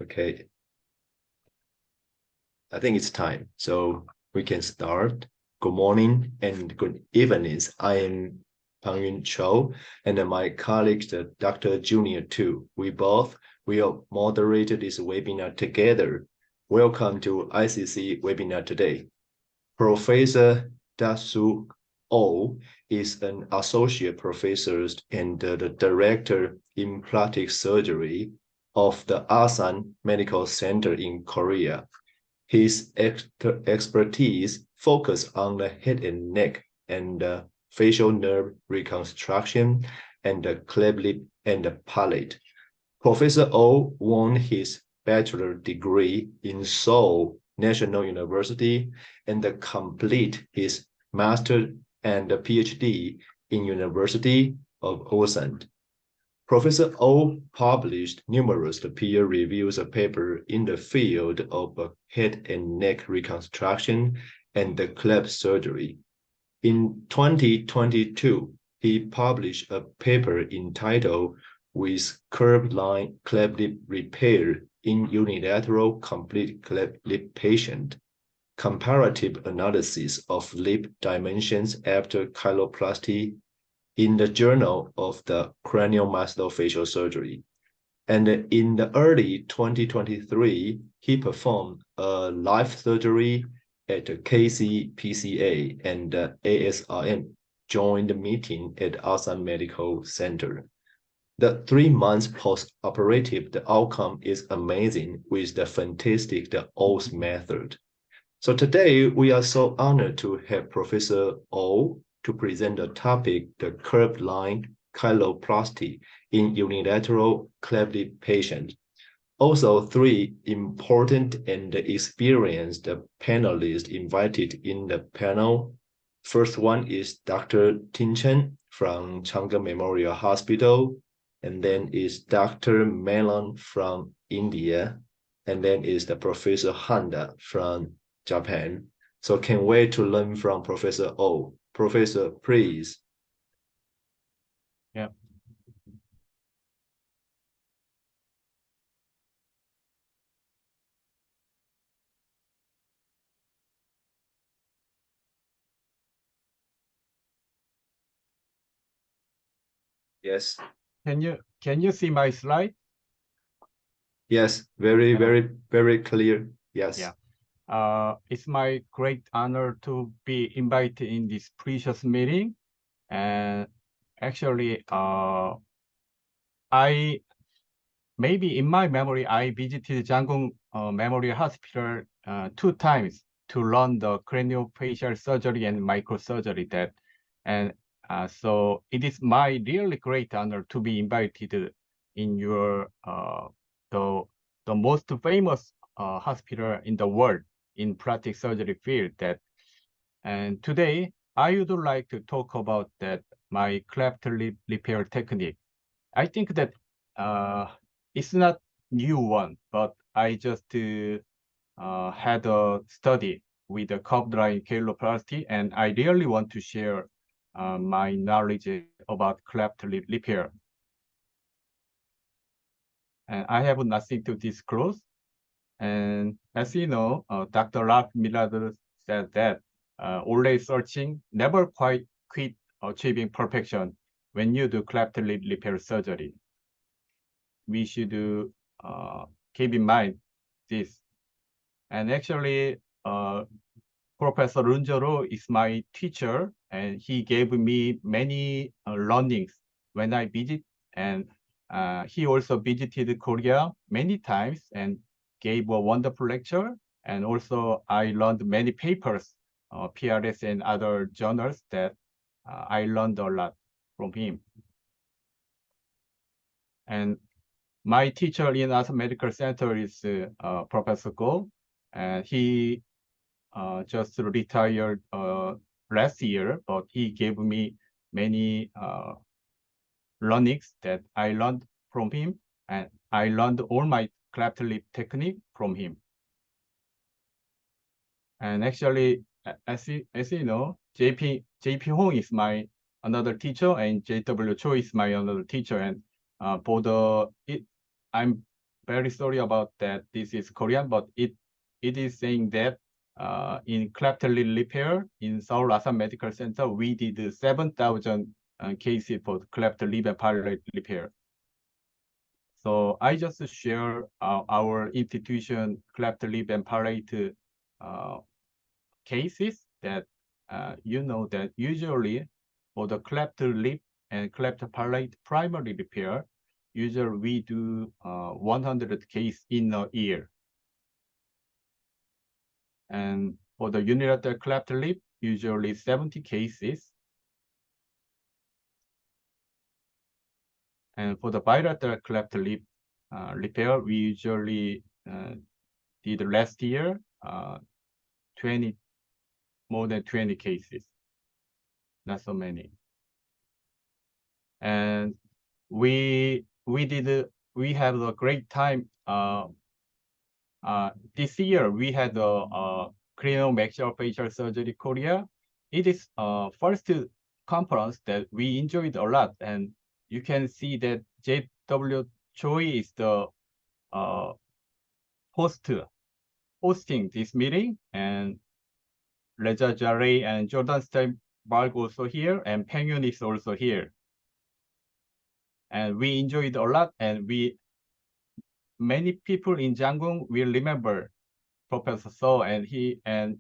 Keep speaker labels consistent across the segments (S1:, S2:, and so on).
S1: Okay. I think it's time. So we can start. Good morning and good evenings. I am Pangyun Cho and my colleague, Dr. Junior Tu. We both will moderate this webinar together. Welcome to ICC webinar today. Professor Dasu O is an associate professor and the director in plastic surgery of the Asan Medical Center in Korea. His expertise focus on the head and neck and facial nerve reconstruction and the cleft lip and the palate. Professor O won his bachelor degree in Seoul National University and complete his master and PhD in University of Ulsan. Professor O published numerous peer-reviewed papers in the field of head and neck reconstruction and cleft surgery. In 2022, he published a paper entitled "With Curved Line Cleft Lip Repair in Unilateral Complete Cleft Lip Patient: Comparative Analysis of Lip Dimensions After Cheiloplasty" in the Journal of the Craniofacial Surgery. And in the early 2023, he performed a live surgery at the KCPCA and ASRM joint meeting at Asan Medical Center. The 3 months post-operative, the outcome is amazing with the fantastic O's method. So today, we are so honored to have Professor O to present the topic, the curved line cheiloplasty in unilateral cleft lip patient. Also, 3 important and experienced panelists invited in the panel. First one is Dr. Tin Chen from Chang Memorial Hospital, and then is Dr. Melon from India, and then is the Professor Handa from Japan. So can't wait to learn from Professor O. Professor, please.
S2: Yeah.
S1: Yes.
S2: Can you see my slide?
S1: Yes, very clear. Yes.
S2: Yeah. It's my great honor to be invited in this precious meeting. And actually, maybe in my memory, I visited Gung Memorial Hospital 2 times to learn the craniofacial surgery and microsurgery so it is my really great honor to be invited in your the most famous hospital in the world in plastic surgery field and today I would like to talk about my cleft lip repair technique. I think that it's not new one, but I just had a study with the curved line cheiloplasty, and I really want to share my knowledge about cleft lip repair. And I have nothing to disclose. And as you know, Dr. Ralph Millard said that always searching, never quite quit achieving perfection when you do cleft lip repair surgery. We should keep in mind this. And actually, Professor Runjoro is my teacher, and he gave me many learnings when I visit. And he also visited Korea many times and gave a wonderful lecture. And also, I learned many papers, PRS and other journals that I learned a lot from him. And my teacher in Asan Medical Center is Professor Go, and he just retired last year, but he gave me many learnings that I learned from him, and I learned all my cleft lip technique from him. And actually, as you know, JP Hong is my another teacher, and JW Cho is my another teacher, and I'm very sorry about that. This is Korean, but it is saying that in cleft lip repair in Seoul Asan Medical Center, we did 7,000 cases for cleft lip and palate repair. So I just share our institution cleft lip and palate cases that you know that usually for the cleft lip and cleft palate primary repair, usually we do 100 cases in a year. And for the unilateral cleft lip, usually 70 cases. And for the bilateral cleft lip repair, we usually did last year more than 20 cases, not so many. And we have a great time. This year we had a Craniofacial surgery Korea. It is first conference that we enjoyed a lot, and you can see that JW Choi is the hosting this meeting, and Reza Jareh and Jordan Steinberg also here, and Peng Yun is also here. And we enjoyed a lot, and many people in Janggung will remember Professor So and he and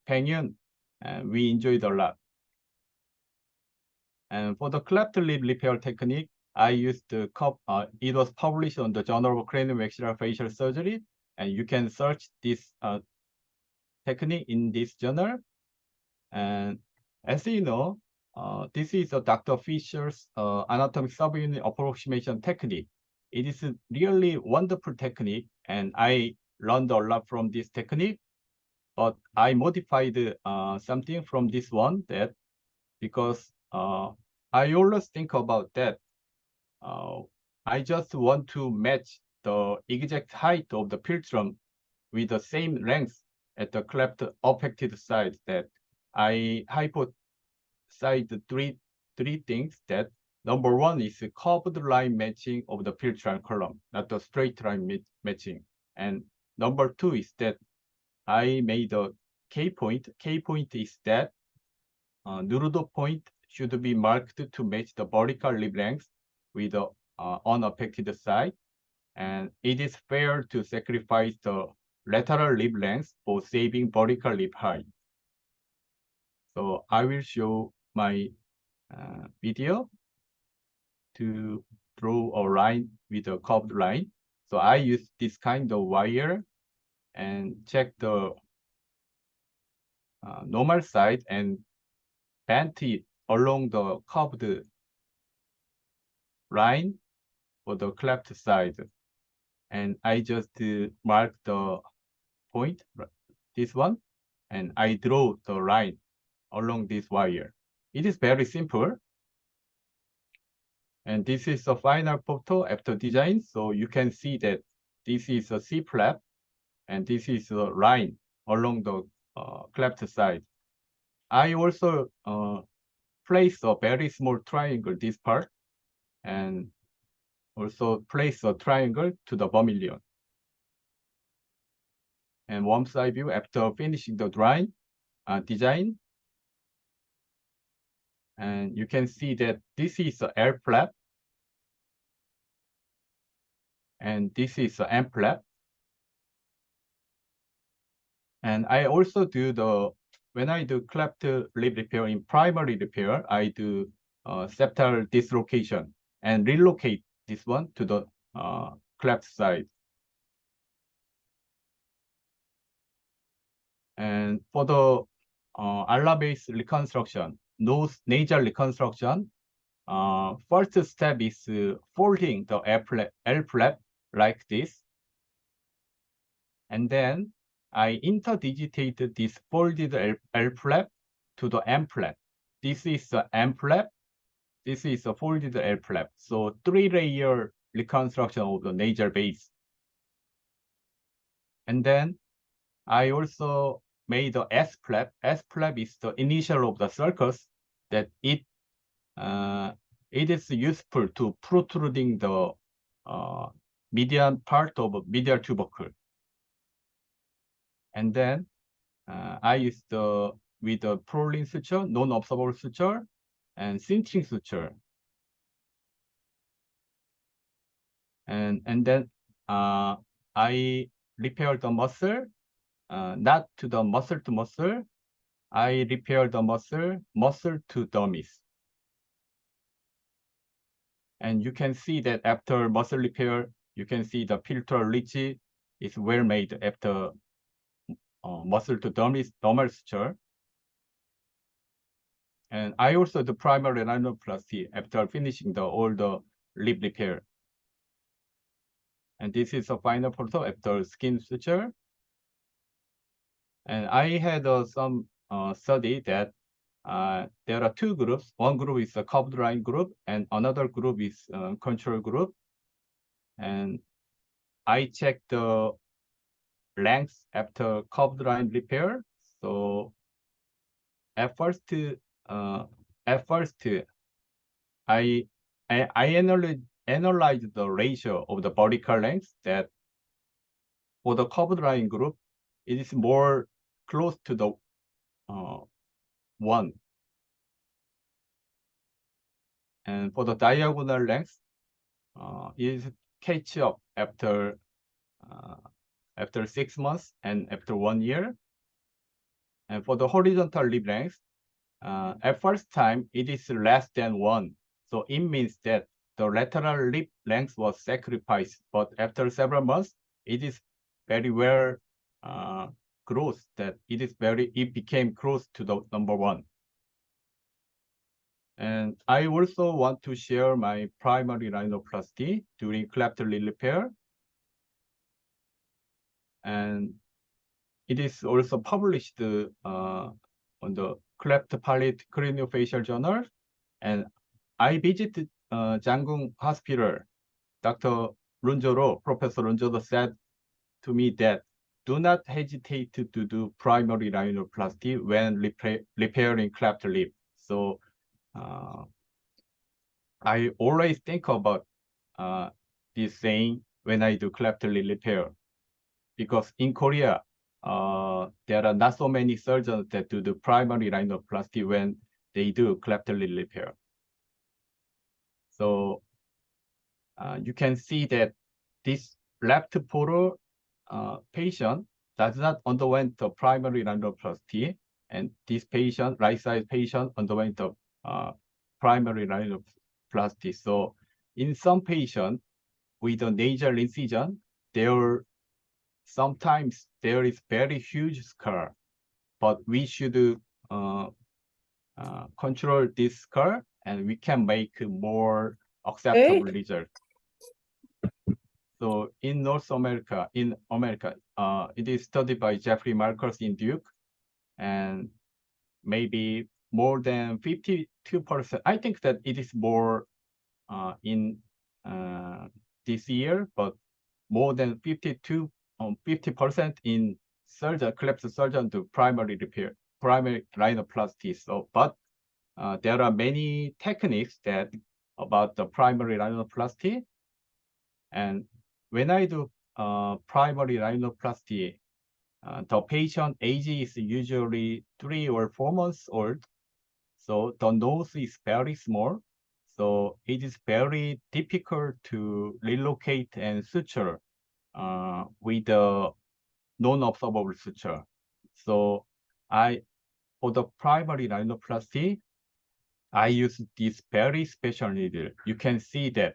S2: Peng Yun, and we enjoyed a lot. And for the cleft lip repair technique, I used the it was published on the Journal of Craniomaxillofacial Surgery, and you can search this technique in this journal. And as you know, this is a Dr. Fisher's anatomic subunit approximation technique. It is a really wonderful technique, and I learned a lot from this technique. But I modified something from this one because I always think about that. I just want to match the exact height of the philtrum with the same length at the cleft affected side. That I hypothesized three things. That number one is a curved line matching of the philtrum column, not the straight line matching. And number two is that I made a K point. K point is that nudo point should be marked to match the vertical lip length with the unaffected side. And it is fair to sacrifice the lateral lip length for saving vertical lip height. So I will show my video to draw a line with a curved line. So I use this kind of wire and check the normal side and bent it along the curved line for the cleft side. And I just mark the point, this one, and I draw the line along this wire. It is very simple. And this is the final photo after design. So you can see that this is a C-flap, and this is a line along the cleft side. I also place a very small triangle, this part, and also place a triangle to the vermilion. And one side view after finishing the drawing, design. And you can see that this is the L flap, and this is the M flap. And I also do when I do cleft lip repair in primary repair, I do septal dislocation and relocate this one to the cleft side. And for the ala-based reconstruction, nose nasal reconstruction, first step is folding the L flap like this. And then I interdigitate this folded L flap to the M flap. This is the M flap. This is a folded L flap. So 3-layer reconstruction of the nasal base. And then I also made the S flap. S flap is the initial of the sulcus that it is useful to protruding the median part of medial tubercle. And then I used with a prolin suture, non-observable suture, and cinching suture. And then I repair the muscle, not to the muscle to muscle. I repair the muscle to dermis. And you can see that after muscle repair, you can see the filtral ridge is well made after muscle to dermis dermal suture. And I also do primary rhinoplasty after finishing all the lip repair. And this is a final photo after skin suture. And I had some study that there are two groups. One group is a curved line group, and another group is control group. And I checked the length after curved line repair. So at first, I analyzed the ratio of the vertical length that for the curved line group, it is more close to the 1. And for the diagonal length, it catch up after 6 months and after 1 year. And for the horizontal lip length, at first time, it is less than 1. So it means that the lateral lip length was sacrificed. But after several months, it is very well close that it became close to the number 1. And I also want to share my primary rhinoplasty during cleft lip repair. And it is also published on the Cleft palate Craniofacial journal. And I visited Chang Hospital. Dr. Runjoro, Professor Runjoro said to me that do not hesitate to do primary rhinoplasty when repairing cleft lip. So I always think about this saying when I do cleft lip repair, because in Korea, there are not so many surgeons that do the primary rhinoplasty when they do cleft lip repair. So you can see that this left photo patient does not underwent the primary rhinoplasty, and this patient, right side patient, underwent the primary rhinoplasty. So in some patients with a nasal incision, sometimes there is very huge scar, but we should control this scar, and we can make more acceptable result. So in North America, it is studied by Jeffrey Marcus in Duke, and maybe more than 52%. I think that it is more in this year, but more than 50% in cleft surgeon to primary repair, primary rhinoplasty. So, but there are many techniques about the primary rhinoplasty. And when I do primary rhinoplasty, the patient age is usually 3 or 4 months old. So the nose is very small. So it is very difficult to relocate and suture with the non-observable suture. So for the primary rhinoplasty, I use this very special needle. You can see that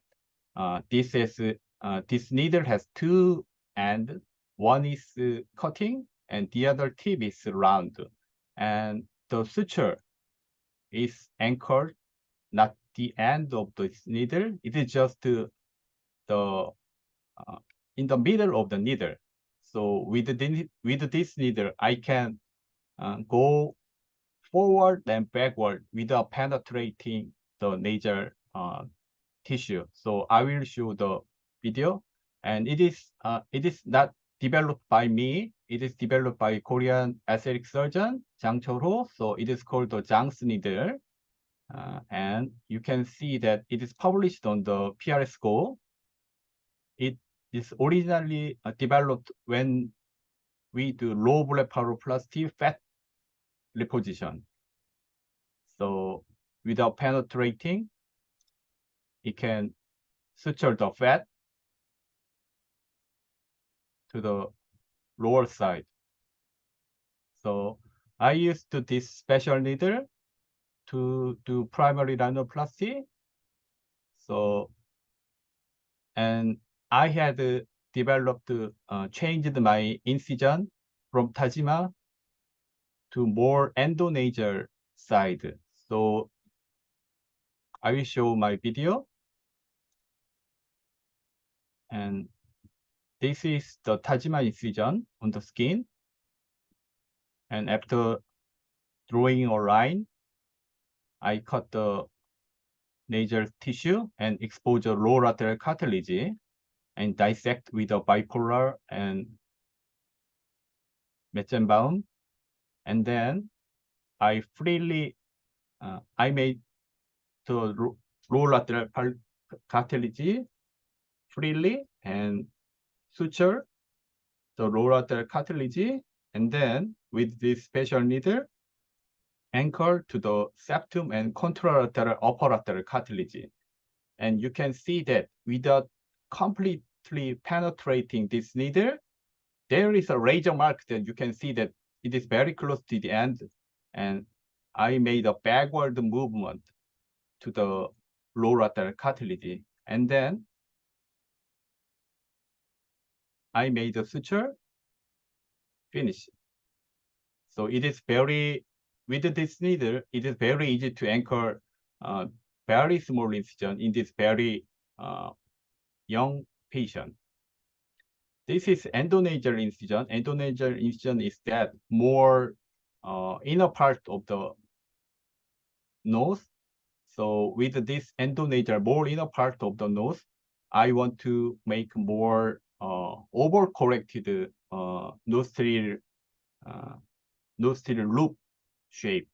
S2: this needle has 2 ends. One is cutting, and the other tip is round. And the suture is anchored, not the end of this needle. It is just in the middle of the needle. So with this needle, I can go forward and backward without penetrating the nasal tissue. So I will show the video, and it is not developed by me. It is developed by Korean aesthetic surgeon Chang. So it is called the Chang's needle, and you can see that it is published on the PRS Go. is originally developed when we do low blepharoplasty fat reposition. So without penetrating, it can suture the fat to the lower side. So I used this special needle to do primary rhinoplasty. So, and I had developed, changed my incision from Tajima to more endonasal side. So I will show my video. And this is the Tajima incision on the skin. And after drawing a line, I cut the nasal tissue and expose the lower lateral cartilage and dissect with a bipolar and Metzenbaum. And then I freely, I made the lower lateral cartilage freely and suture the lower lateral cartilage, and then with this special needle, anchor to the septum and contralateral upper lateral cartilage. And you can see that without completely penetrating this needle, there is a razor mark that you can see that it is very close to the end. And I made a backward movement to the lower lateral cartilage. And then I made a suture, finish. So it is very, with this needle, it is very easy to anchor very small incision in this very young patient. This is endonasal incision. Endonasal incision is that more inner part of the nose. So with this endonasal, more inner part of the nose, I want to make more overcorrected nostril loop shape.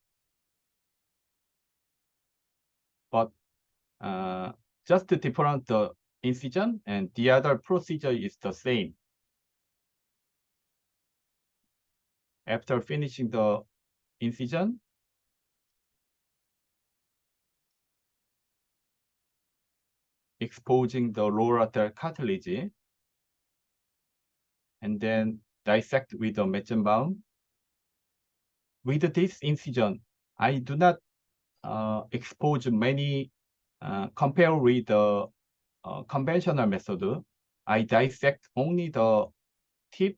S2: But just different incision, and the other procedure is the same. After finishing the incision, exposing the lower lateral cartilage, and then dissect with a Metzenbaum. With this incision, I do not expose many, compared with the conventional method. I dissect only the tip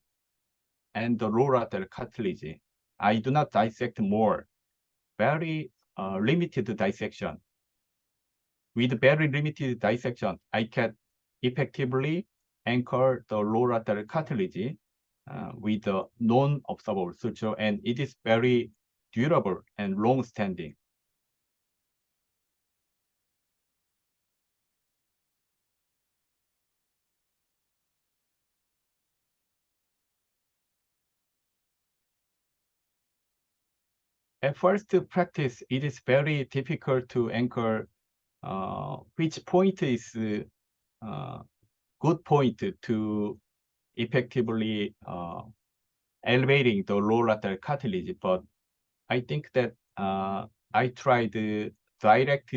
S2: and the lower lateral cartilage. I do not dissect more, very limited dissection. With very limited dissection, I can effectively anchor the lower lateral cartilage with a non-observable suture, and it is very durable and long-standing. At first practice, it is very difficult to anchor which point is good point to effectively elevating the lower lateral cartilage. But I think that I tried direct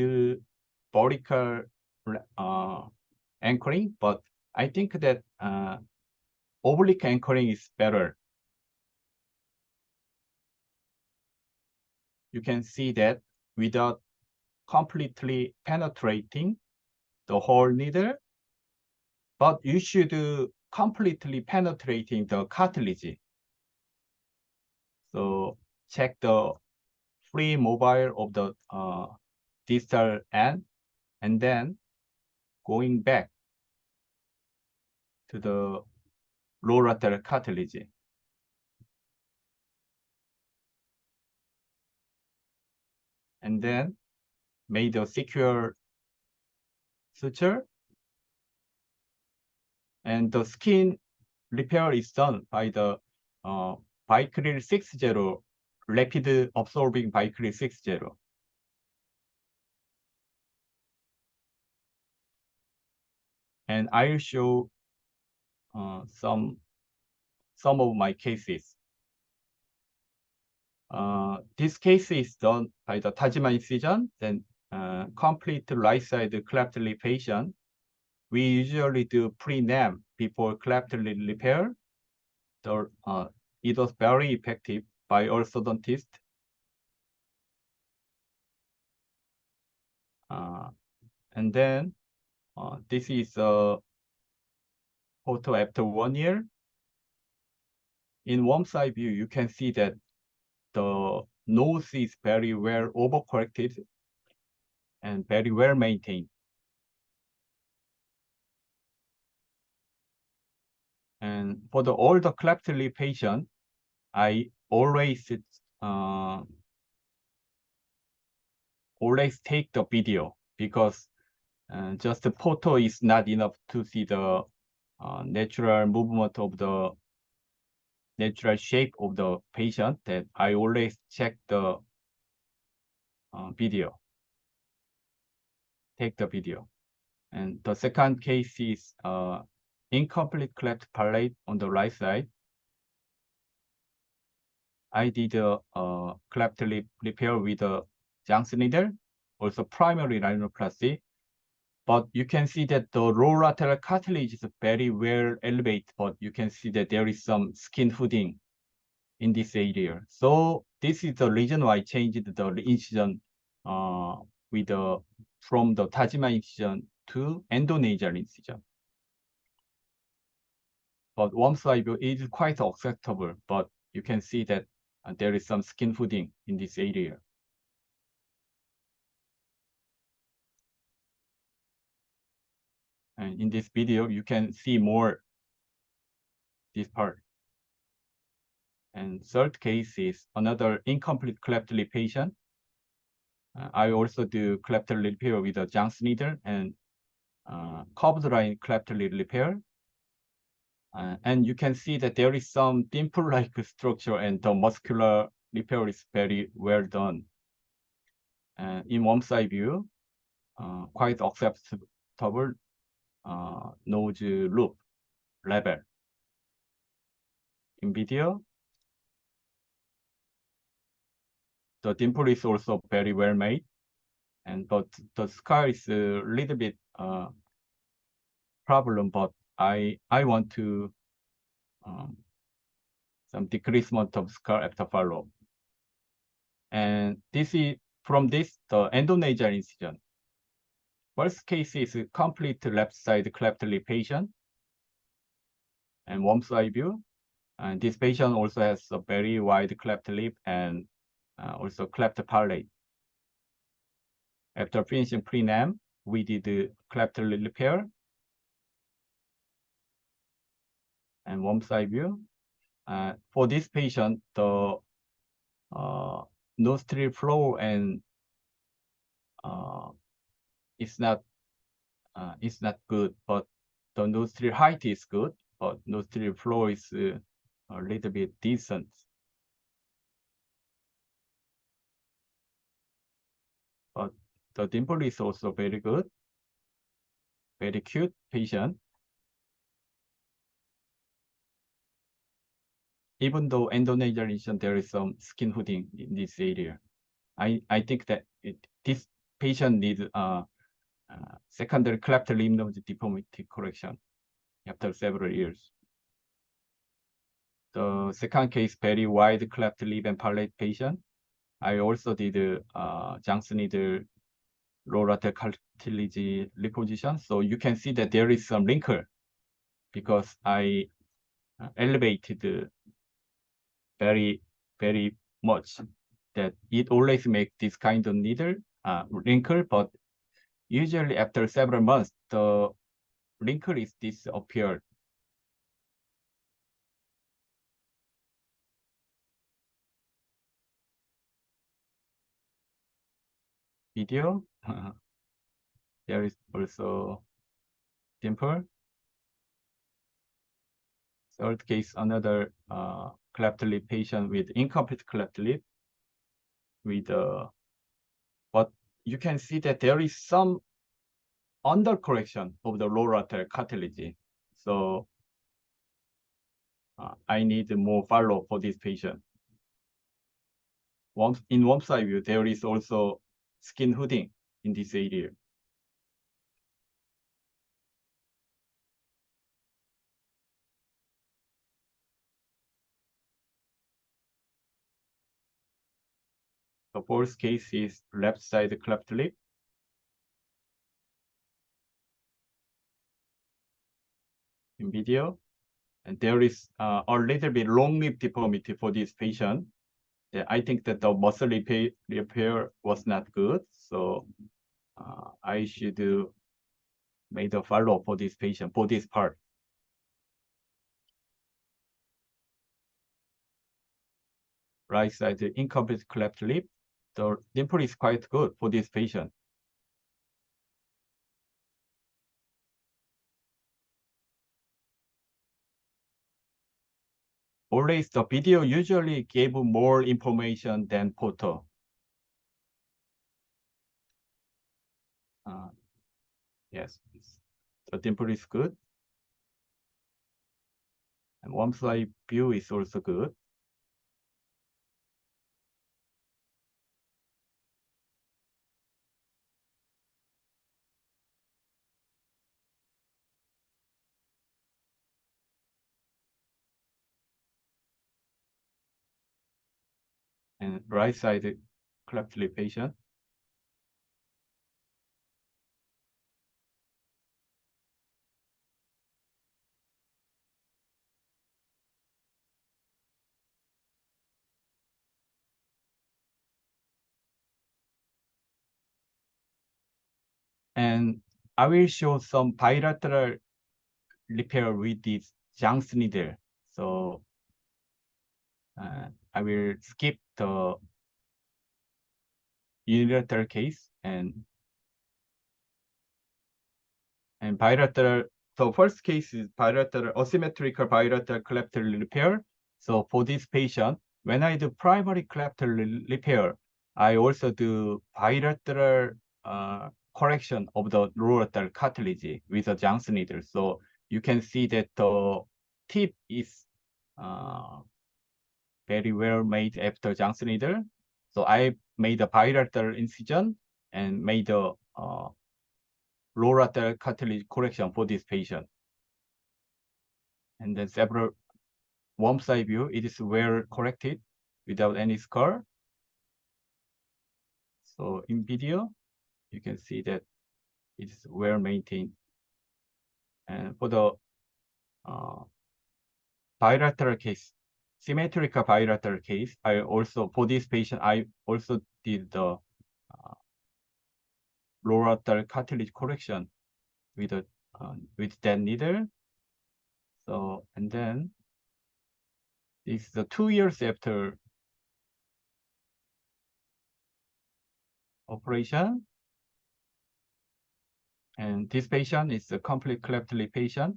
S2: vertical anchoring, but I think that oblique anchoring is better. You can see that without completely penetrating the whole needle, but you should completely penetrating the cartilage. So check the free mobile of the distal end, and then going back to the lower lateral cartilage. And then made a secure suture. And the skin repair is done by the Bicryl 60, rapid absorbing Bicryl 60. And I'll show some of my cases. This case is done by the Tajima incision, then complete right side cleft lip patient. We usually do pre-NAM before cleft lip repair. It was very effective by orthodontist. And then this is a photo after 1 year. In warm side view, you can see that the nose is very well overcorrected and very well maintained. And for the older cleft lip patient, I always take the video because just the photo is not enough to see the natural movement of the natural shape of the patient. That I always check the video. Take the video. And the second case is incomplete cleft palate on the right side. I did a cleft lip repair with a Chang's needle, also primary rhinoplasty. But you can see that the low lateral cartilage is very well elevated, but you can see that there is some skin hooding in this area. So this is the reason why I changed the incision from the Tajima incision to endonasal incision. But warm side view is quite acceptable, but you can see that there is some skin hooding in this area. And in this video, you can see more this part. And third case is another incomplete cleft lip patient. I also do cleft lip repair with a Chang's needle and curved line cleft lip repair. And you can see that there is some dimple-like structure and the muscular repair is very well done. In warm side view, quite acceptable nose loop level. In video, the dimple is also very well made, but the scar is a little bit problem. But I want to some decreasement of scar after follow. And this is from this the endonasal incision. First case is complete left side cleft lip patient and warm side view. And this patient also has a very wide cleft lip and also cleft palate. After finishing pre-NAM, we did the cleft lip repair and warm side view. For this patient, the nostril flow and it's not good, but the nostril height is good, but nostril flow is a little bit decent. But the dimple is also very good, very cute patient. Even though endonasal incision, there is some skin hooding in this area. I think that this patient needs secondary cleft lip node deformity correction after several years. The second case, very wide cleft lip and palate patient. I also did Chang's needle low lateral cartilage reposition. So you can see that there is some wrinkle because I elevated very, very much that it always makes this kind of needle wrinkle, but usually after several months, the wrinkle is disappeared. Video. There is also dimple. Third case, another cleft lip patient with incomplete cleft lip. But you can see that there is some undercorrection of the lower lateral cartilage. So I need more follow for this patient. In one side view, there is also skin hooding in this area. The fourth case is left side cleft lip. In video, and there is a little bit long lip deformity for this patient. I think that the muscle repair was not good, so I should make a follow for this patient for this part. Right side incomplete cleft lip. The dimple is quite good for this patient. Always the video usually gave more information than photo. Yes, the dimple is good. And one side view is also good. And right side cleft lip patient. And I will show some bilateral repair with this Chang's needle. So I will skip the unilateral case and bilateral. So first case is bilateral, asymmetrical bilateral cleft repair. So for this patient, when I do primary cleft repair, I also do bilateral correction of the lower cartilage with a Chang's needle. So you can see that the tip is very well made after Chang's needle. So I made a bilateral incision and made a lower cartilage correction for this patient. And then several warm side view, it is well corrected without any scar. So in video, you can see that it's well maintained. And for the bilateral case, symmetrical bilateral case, I also, for this patient, I also did the lower cartilage correction with that needle. So, and then this is the 2 years after operation. And this patient is a complete cleft lip patient.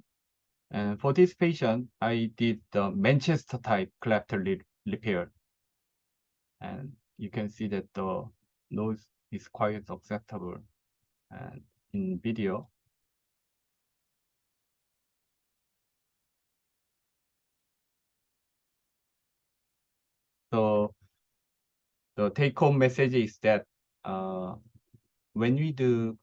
S2: And for this patient, I did the Manchester type cleft lip repair. And you can see that the nose is quite acceptable. And in video, so the take-home message is that when we do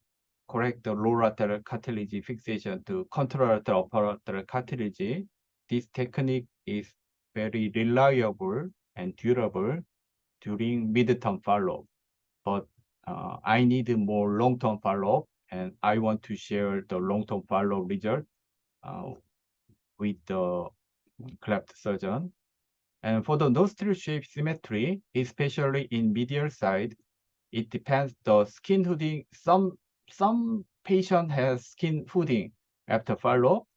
S2: correct the lower lateral cartilage fixation to contralateral upper lateral cartilage, this technique is very reliable and durable during mid-term follow-up. But I need more long-term follow-up, and I want to share the long-term follow-up result with the cleft surgeon. And for the nostril shape symmetry, especially in medial side, it depends the skin hooding. Some patient has skin hooding after follow,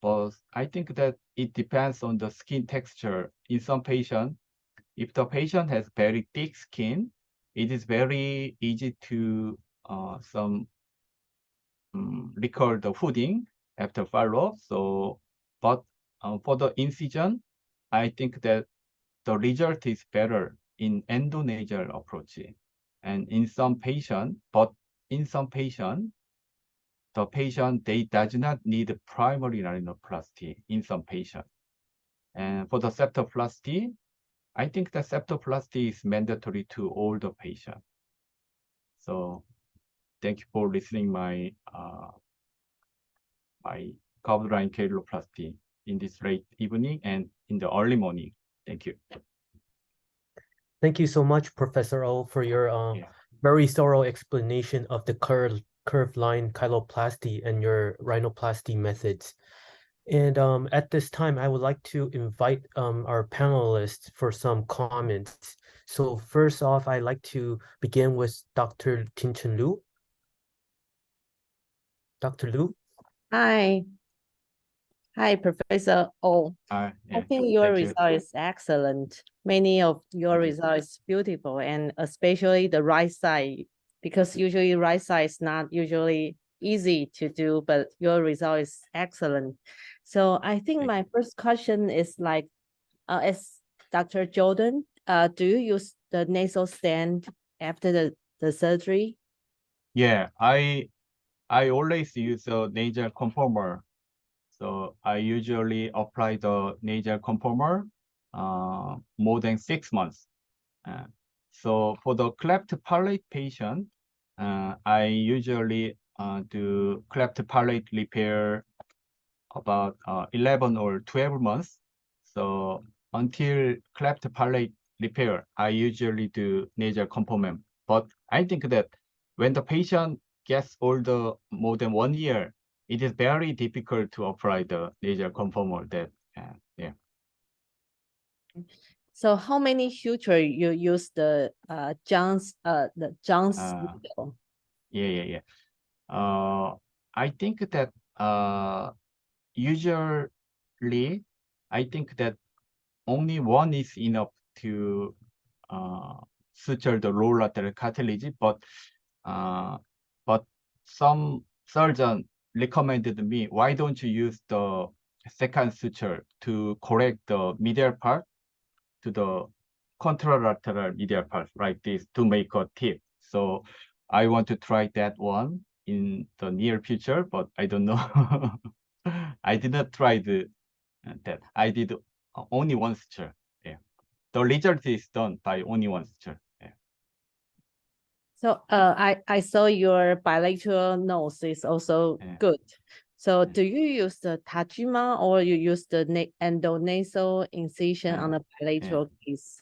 S2: but I think that it depends on the skin texture. In some patient, if the patient has very thick skin, it is very easy to recall the hooding after follow. So, but for the incision, I think that the result is better in endonasal approach. And in some patient, the patient, they does not need primary rhinoplasty in some patient. And for the septoplasty, I think the septoplasty is mandatory to all the patients. So thank you for listening my curved line cheiloplasty in this late evening and in the early morning. Thank you.
S3: Thank you so much, Professor O, for your very thorough explanation of the curved line cheiloplasty and your rhinoplasty methods. And at this time, I would like to invite our panelists for some comments. So first off, I'd like to begin with Dr. Tinchen Liu. Dr. Liu?
S4: Hi. Hi, Professor O. I think your result is excellent. Many of your results is beautiful, and especially the right side, because usually right side is not usually easy to do, but your result is excellent. So I think my first question is like, as Dr. Jordan, do you use the nasal stand after the surgery?
S2: Yeah, I always use a nasal conformer. So I usually apply the nasal conformer more than 6 months. So for the cleft palate patient, I usually do cleft palate repair about 11 or 12 months. So until cleft palate repair, I usually do nasal conformer. But I think that when the patient gets older, more than 1 year, it is very difficult to apply the nasal conformer.
S4: So how many suture you use the Chang's needle?
S2: Yeah. I think that usually I think that only one is enough to suture the lower lateral cartilage, but some surgeon recommended me, why don't you use the second suture to correct the medial part to the contralateral medial part like this to make a tip. So I want to try that one in the near future, but I don't know. I did not try that. I did only one suture. Yeah, the result is done by only one suture. Yeah.
S4: So I saw your bilateral nose is also good. So do you use the Tajima or you use the endonasal incision on the bilateral case?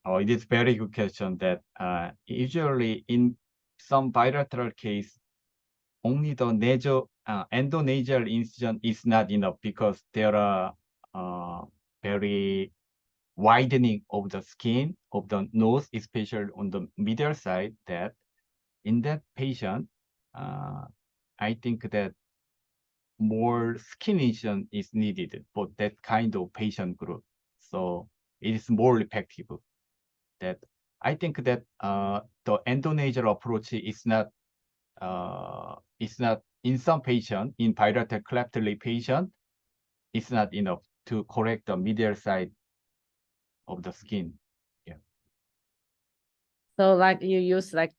S2: It is very good question that usually in some bilateral case, only the nasal endonasal incision is not enough because there are very widening of the skin of the nose, especially on the medial side, that in that patient, I think that more skin incision is needed for that kind of patient group. So it is more effective. That I think that the endonasal approach is not in some patient, in bilateral cleft lip patient, it's not enough to correct the medial side of the skin. Yeah.
S4: So like you use like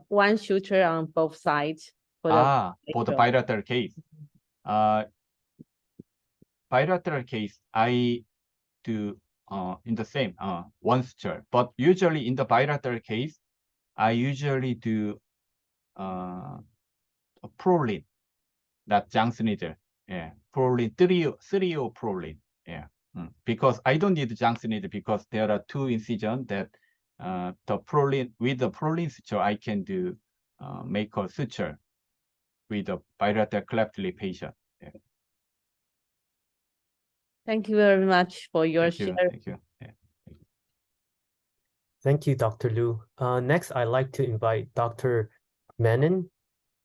S4: one suture on both sides for
S2: the bilateral case. Bilateral case, I do in the same one suture, but usually in the bilateral case, I usually do a prolin, not Chang's needle. Yeah, prolin 3 or prolin. Yeah, because I don't need Chang's needle because there are 2 incisions that the prolin with the prolin suture I can do make a suture with the bilateral cleft lip patient. Yeah.
S4: Thank you very much for your share.
S2: Thank you. Yeah.
S3: Thank you, Dr. Liu. Next, I'd like to invite Dr. Menon.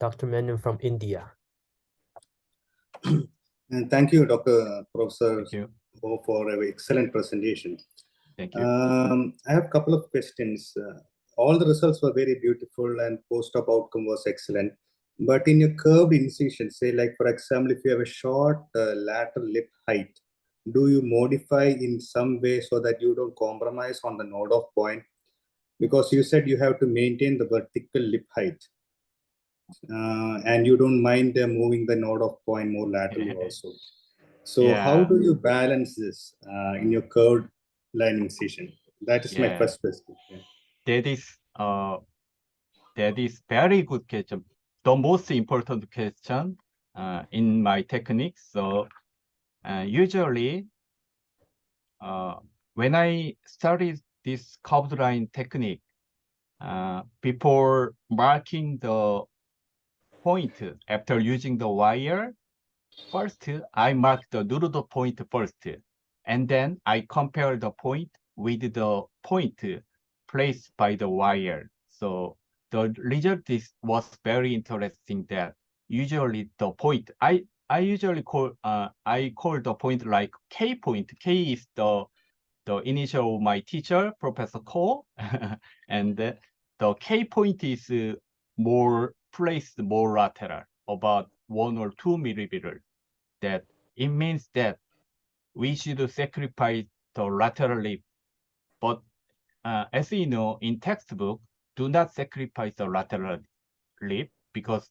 S3: Dr. Menon from India.
S5: And thank you, Dr. Professor, for an excellent presentation.
S2: Thank you.
S5: I have a couple of questions. All the results were very beautiful and post-op outcome was excellent. But in your curved incision, say like, for example, if you have a short lateral lip height, do you modify in some way so that you don't compromise on the node-off point? Because you said you have to maintain the vertical lip height. and you don't mind moving the node of point more laterally also. So how do you balance this in your curved line incision? That is my first question.
S2: That is very good question. The most important question in my technique. So usually when I started this curved line technique, before marking the point after using the wire, first I mark the nulled point first, and then I compare the point with the point placed by the wire. So the result was very interesting. That usually the point I usually call the point like K point. K is the initial of my teacher, Professor Ko, and the K point is more placed more lateral, about 1 or 2 millimeters. That it means that we should sacrifice the lateral lip, but as you know, in textbook, do not sacrifice the lateral lip because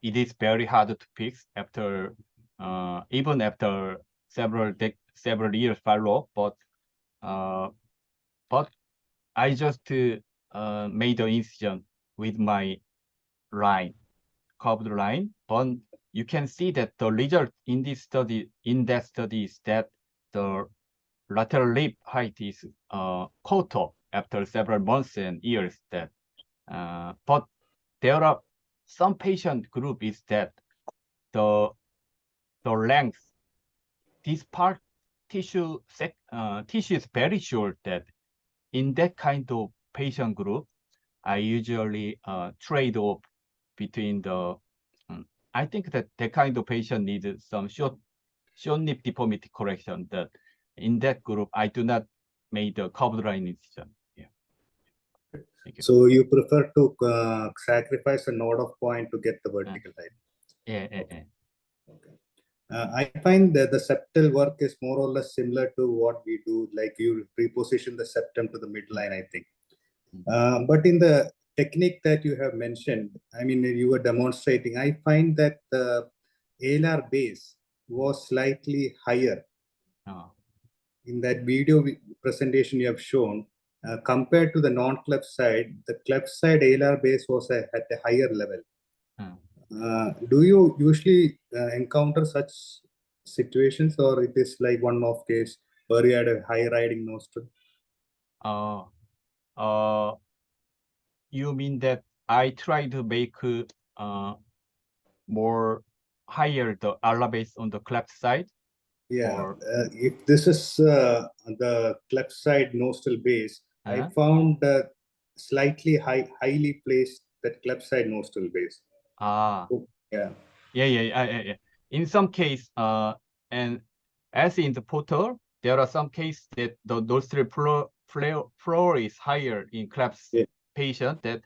S2: it is very hard to fix after even after several years follow. But I just made the incision with my line, curved line. But you can see that the result in this study, is that the lateral lip height is caught up after several months and years. That, but there are some patient group is that the length, this part tissue is very short. That in that kind of patient group, I usually trade off between the. I think that kind of patient needs some short nip deformity correction. That in that group, I do not make the curved line incision. Yeah.
S5: Thank you. So you prefer to sacrifice a node of point to get the vertical height.
S2: Yeah.
S5: Okay. I find that the septal work is more or less similar to what we do, like you reposition the septum to the midline, I think. But in the technique that you have mentioned, I mean, you were demonstrating, I find that the alar base was slightly higher. In that video presentation you have shown, compared to the non-cleft side, the cleft side alar base was at a higher level. Do you usually encounter such situations, or it is like one-off case where you had a high riding nostril?
S2: You mean that I try to make more higher the alar base on the cleft side?
S5: Yeah, if this is the cleft side nostril base, I found slightly highly placed that cleft side nostril base.
S2: Yeah. In some case, and as in the photo, there are some cases that the nostril floor is higher in cleft patient. That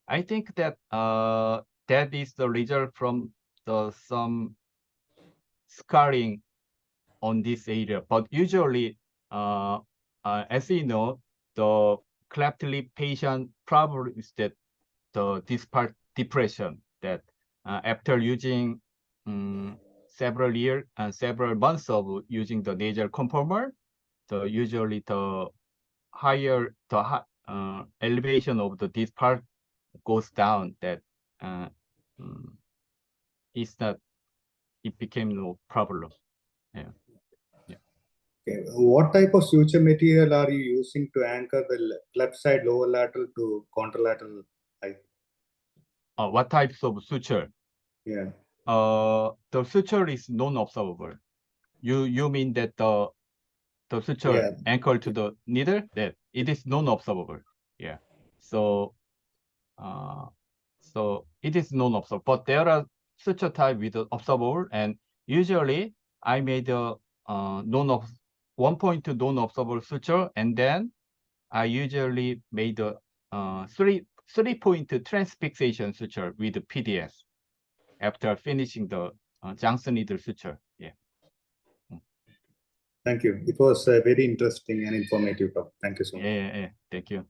S2: I think that that is the result from some scarring on this area. But usually, as you know, the cleft lip patient problem is that this part depression. That after using several years and several months of using the nasal conformer, so usually the higher elevation of this part goes down. That it's not. It became no problem. Yeah.
S5: Okay. What type of suture material are you using to anchor the cleft side lower lateral to contralateral height?
S2: What types of suture?
S5: Yeah.
S2: The suture is non-observable. You mean that the suture anchored to the needle? That it is non-observable. Yeah. So it is non-observable. But there are suture type with observable, and usually I made a 1.2 non-observable suture, and then I usually made a 3-point transfixation suture with PDS after finishing the junction needle suture. Yeah.
S5: Thank you. It was very interesting and informative talk. Thank you so much.
S2: Yeah. Thank you.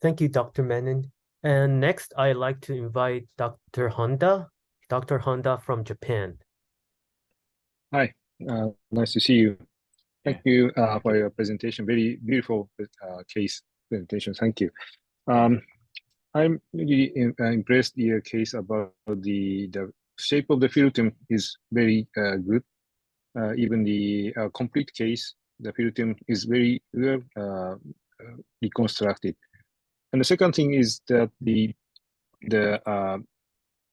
S3: Thank you, Dr. Menon. And next, I'd like to invite Dr. Honda. Dr. Honda from Japan.
S6: Hi, nice to see you. Thank you for your presentation. Very beautiful case presentation. Thank you. I'm really impressed your case about the shape of the filtrum is very good. Even the complete case, the filtrum is very well reconstructed. And the second thing is that the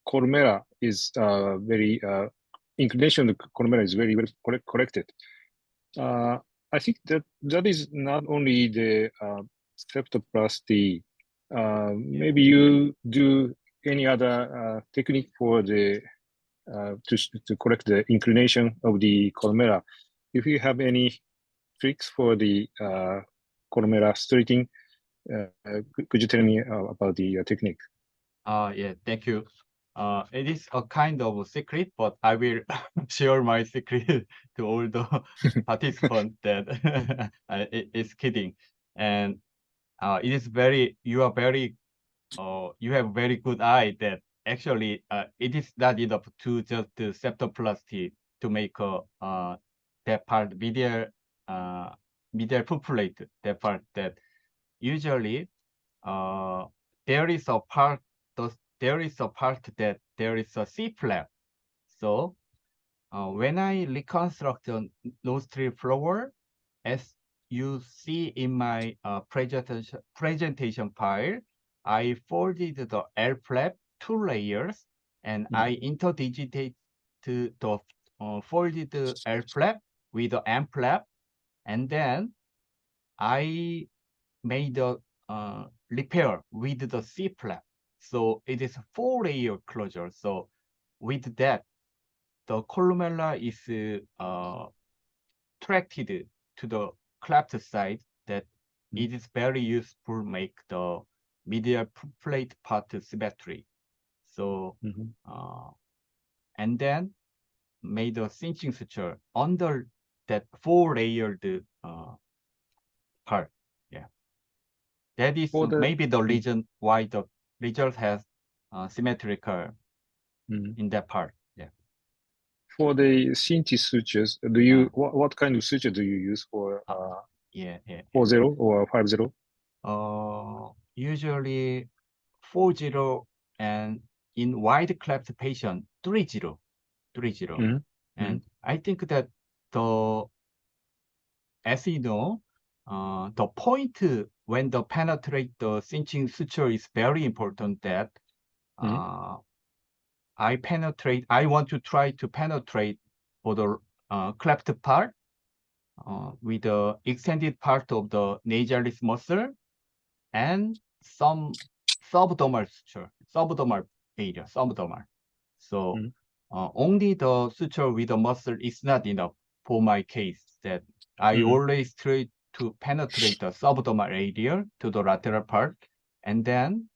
S6: columella is very inclination of the columella is very well corrected. I think that is not only the septoplasty. Maybe you do any other technique for the to correct the inclination of the columella. If you have any tricks for the columella straightening, could you tell me about the technique?
S2: Yeah, thank you. It is a kind of a secret, but I will share my secret to all the participants that it's kidding. And it is very, you have very good eye that actually it is not enough to just do septoplasty to make that part medial pupillate, that part that usually there is a part that there is a C flap. So when I reconstruct the nostril floor, as you see in my presentation file, I folded the L flap 2 layers, and I interdigitate the folded L flap with the M flap, and then I made a repair with the C flap. So it is a 4-layer closure. So with that, the columella is attracted to the cleft side that it is very useful to make the medial plate part symmetry. So and then made a cinching suture under that 4-layered part. Yeah, that is maybe the reason why the result has symmetrical in that part. Yeah.
S6: For the cinching sutures, do you what kind of suture do you use for 4-0 or 5-0?
S2: Usually 4-0, and in wide cleft patient 3-0. And I think that as you know, the point when the penetrate the cinching suture is very important. That I want to try to penetrate for the cleft part with the extended part of the nasalis muscle and some subdermal suture, subdermal area, subdermal. So only the suture with the muscle is not enough for my case. That I always try to penetrate the subdermal area to the lateral part, and then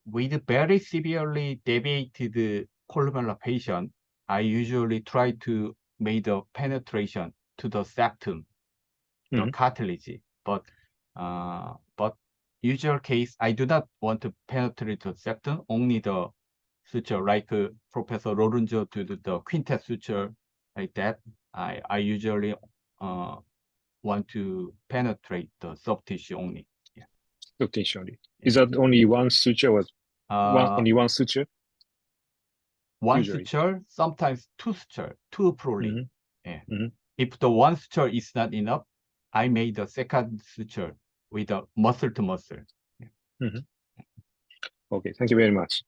S2: with very severely deviated columella patient, I usually try to make the penetration to the septum, the cartilage. But usual case, I do not want to penetrate the septum, only the suture, like Professor Lorenzo to the quintet suture, like that. I usually want to penetrate the soft tissue only. Yeah.
S6: Soft tissue only. Is that only one suture or only one suture?
S2: One
S6: usually?
S2: Suture, sometimes two suture, two probably. Yeah. If the one suture is not enough, I made the second suture with a muscle to muscle. Yeah.
S6: Okay, thank you very much.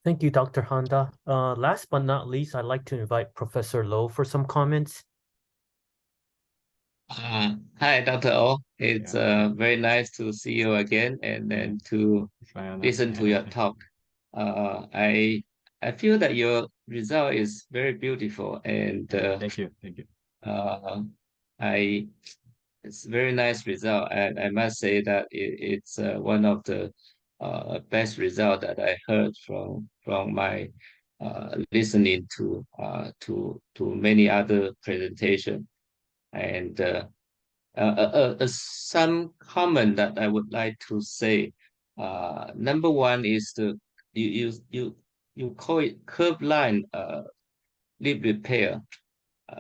S3: Thank you, Dr. Honda. Last but not least, I'd like to invite Professor Low for some comments.
S7: Hi, Dr. O. It's very nice to see you again and then to listen to your talk. I feel that your result is very beautiful, and
S2: thank you.
S7: It's very nice result, and I must say that it's one of the best result that I heard from my listening to many other presentation. And some comment that I would like to say Number one is you call it curved line lip repair.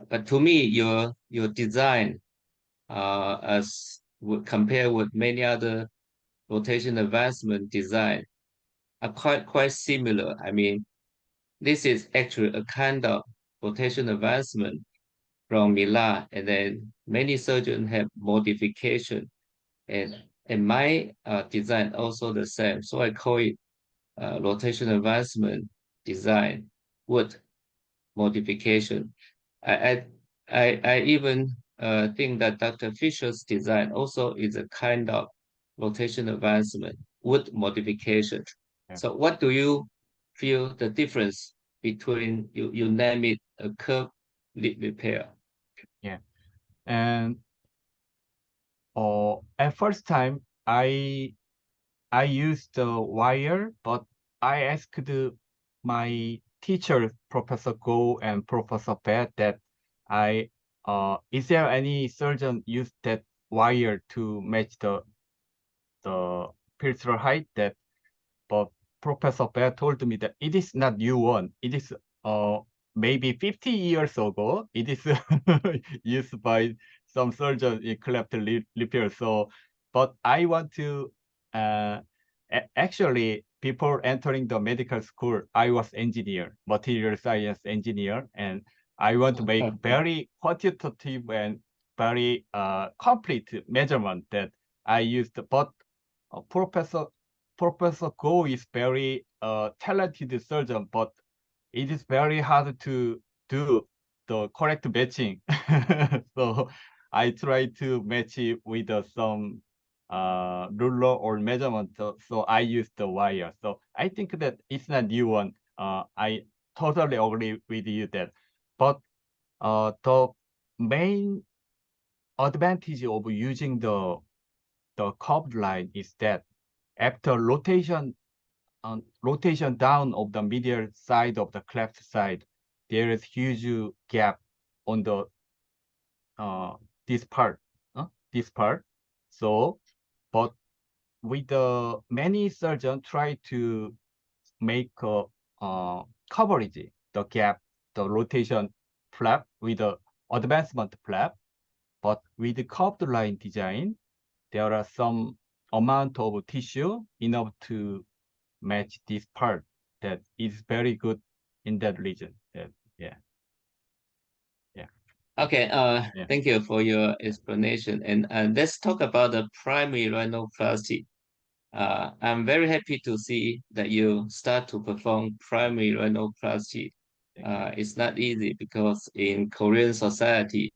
S7: But to me, your design, as compared with many other rotation advancement design, are quite similar. I mean, this is actually a kind of rotation advancement from Milan, and then many surgeons have modification, and my design also the same. So I call it rotation advancement design with modification. I even think that Dr. Fisher's design also is a kind of rotation advancement with modification.
S2: Yeah.
S7: So what do you feel the difference between, you name it, a curve lip repair?
S2: Yeah. And at first time I used the wire, but I asked my teacher, Professor Go and Professor Pat, that is there any surgeon use that wire to match the pillar height? That, but Professor Pat told me that it is not new one. It is maybe 50 years ago. It is used by some surgeons in cleft repair. So, but I want to actually, before entering the medical school, I was engineer, material science engineer, and I want to make very quantitative and very complete measurement that I used. But Professor Go is very talented surgeon, but it is very hard to do the correct matching. So I try to match it with some ruler or measurement. So I use the wire. So I think that it's not new one. I totally agree with you that. But the main advantage of using the curved line is that after rotation down of the medial side of the cleft side, there is huge gap on the this part. So, but with the many surgeons try to make coverage the gap, the rotation flap with the advancement flap, but with the curved line design, there are some amount of tissue enough to match this part that is very good in that region. Yeah.
S7: Okay,
S2: Yeah.
S7: Thank you for your explanation. And let's talk about the primary rhinoplasty. I'm very happy to see that you start to perform primary rhinoplasty. It's not easy because in Korean society,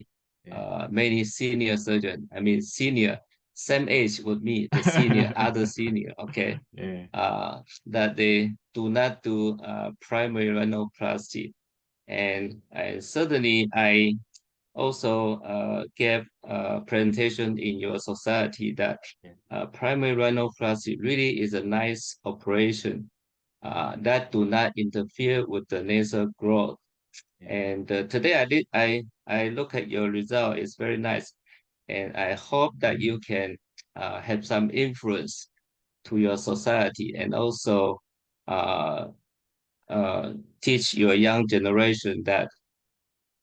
S7: many senior surgeons, I mean senior, same age with me, the senior, other senior, okay, that they do not do primary rhinoplasty. And certainly I also gave a presentation in your society that primary rhinoplasty really is a nice operation that do not interfere with the nasal growth. And today I look at your result, it's very nice. And I hope that you can have some influence to your society and also uh, teach your young generation that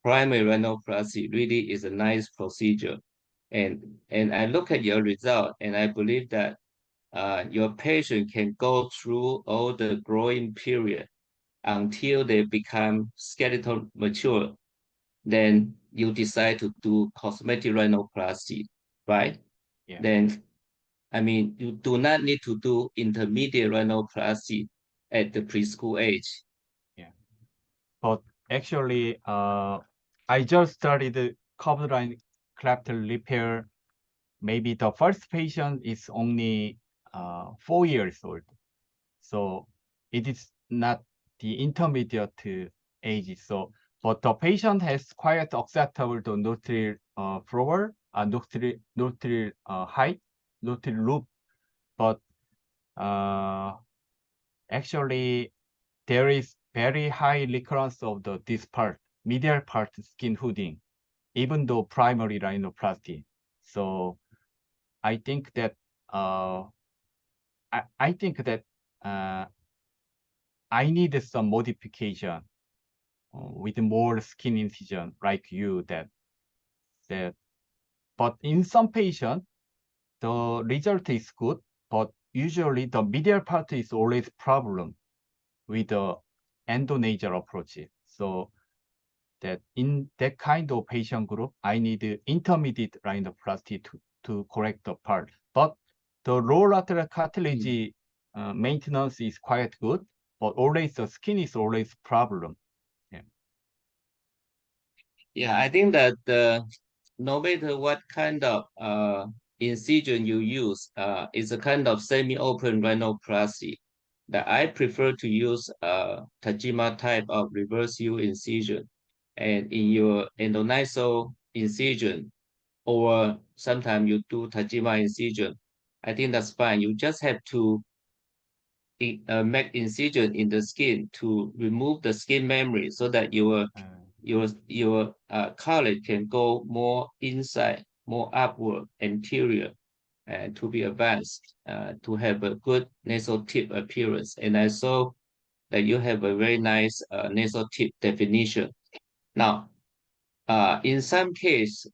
S7: primary rhinoplasty really is a nice procedure. And I look at your result and I believe that your patient can go through all the growing period until they become skeletal mature. Then you decide to do cosmetic rhinoplasty, right?
S2: Yeah.
S7: Then, I mean, you do not need to do intermediate rhinoplasty at the preschool age.
S2: Yeah. But actually, I just started curved line cleft repair. Maybe the first patient is only 4 years old. So it is not the intermediate age. So, but the patient has quite acceptable the nostril floor, nostril height, nostril loop. But actually, there is very high recurrence of this part, medial part skin hooding, even though primary rhinoplasty. So I think that I think that I need some modification with more skin incision like you that but in some patients the result is good, but usually the medial part is always problem with the endonasal approach. So that in that kind of patient group, I need intermediate rhinoplasty to correct the part. But the low lateral cartilage maintenance is quite good, but always the skin is always problem.
S7: Yeah, I think that no matter what kind of incision you use, it's a kind of semi-open rhinoplasty that I prefer to use Tajima type of reverse U incision. And in your endonasal incision, or sometimes you do Tajima incision, I think that's fine. You just have to make incision in the skin to remove the skin memory so that your cartilage can go more inside, more upward, anterior, and to be advanced, to have a good nasal tip appearance. And I saw that you have a very nice nasal tip definition. Now, in some case,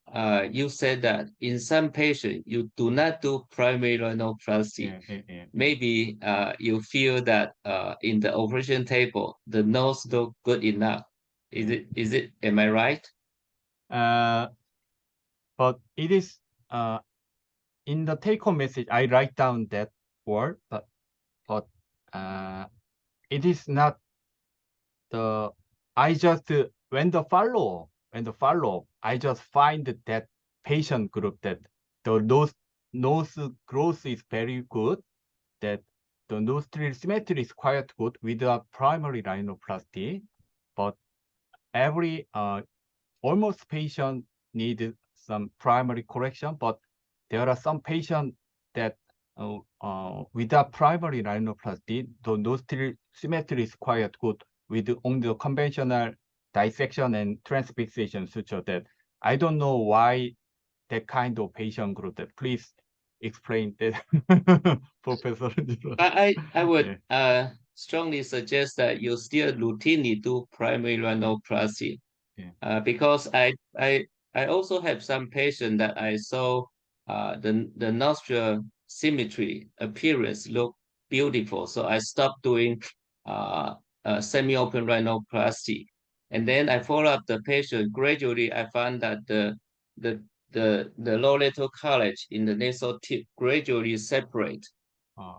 S7: you said that in some patients, you do not do primary rhinoplasty. Maybe you feel that in the operation table, the nose look good enough. Is it, am I right?
S2: But it is, in the take-home message, I write down that word, but it is not I just, when the follow, I just find that patient group that the nose growth is very good, that the nostril symmetry is quite good without primary rhinoplasty, but every almost patient need some primary correction, but there are some patients that without primary rhinoplasty, the nostril symmetry is quite good with only the conventional dissection and transfixation suture. That I don't know why that kind of patient group. That please explain that, Professor.
S7: I would strongly suggest that you still routinely do primary rhinoplasty, because I also have some patients that I saw the nostril symmetry appearance look beautiful, so I stopped doing semi-open rhinoplasty, and then I follow up the patient. Gradually, I found that the low lateral cartilage in the nasal tip gradually separate.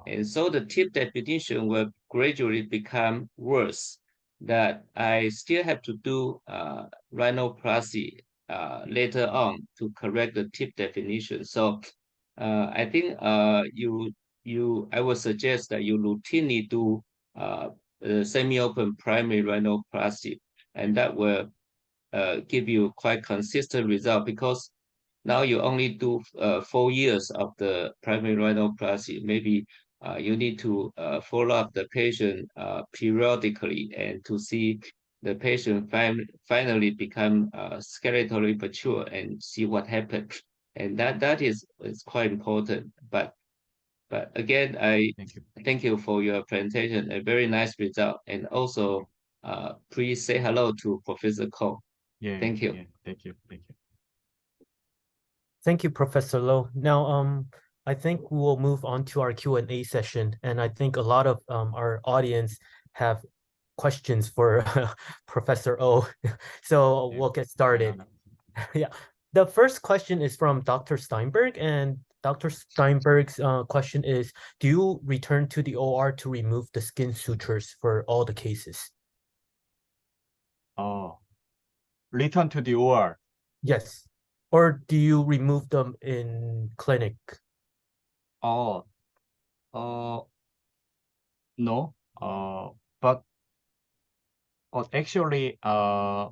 S7: And so the tip definition will gradually become worse, that I still have to do rhinoplasty later on to correct the tip definition. So I think I would suggest that you routinely do semi-open primary rhinoplasty, and that will give you quite consistent result, because now you only do 4 years of the primary rhinoplasty. Maybe you need to follow up the patient periodically, and to see the patient finally become skeletally mature and see what happened. And that is quite important. But again, I thank you for your presentation. A very nice result. And also, please say hello to Professor Ko. Thank you.
S2: Thank you.
S3: Thank you, Professor Lo. Now, I think we will move on to our Q&A session, and I think a lot of our audience have questions for Professor O. So we'll get started. Yeah, the first question is from Dr. Steinberg, and Dr. Steinberg's question is, do you return to the OR to remove the skin sutures for all the cases?
S2: Return to the OR?
S3: Yes. Or do you remove them in clinic?
S2: No. But actually, I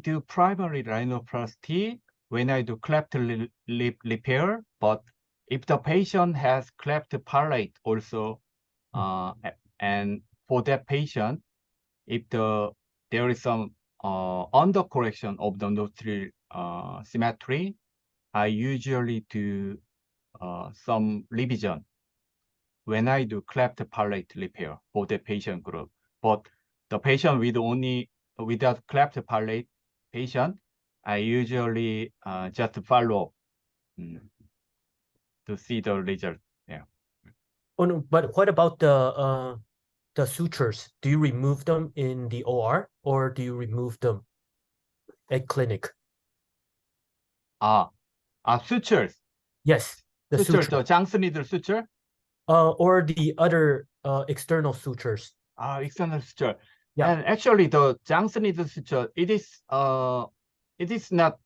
S2: do primary rhinoplasty when I do cleft lip repair. But if the patient has cleft palate also, and for that patient, if there is some under correction of the nostril symmetry, I usually do some revision when I do cleft palate repair for the patient group. But the patient without cleft palate patient, I usually just follow to see the result. Yeah.
S3: Oh no, but what about the sutures? Do you remove them in the OR or do you remove them at clinic?
S2: Sutures.
S3: Yes, the
S2: sutures,
S3: suture.
S2: the Chang's needle suture.
S3: Or the other external sutures.
S2: External suture.
S3: Yeah.
S2: And actually, the Chang's needle suture, it is not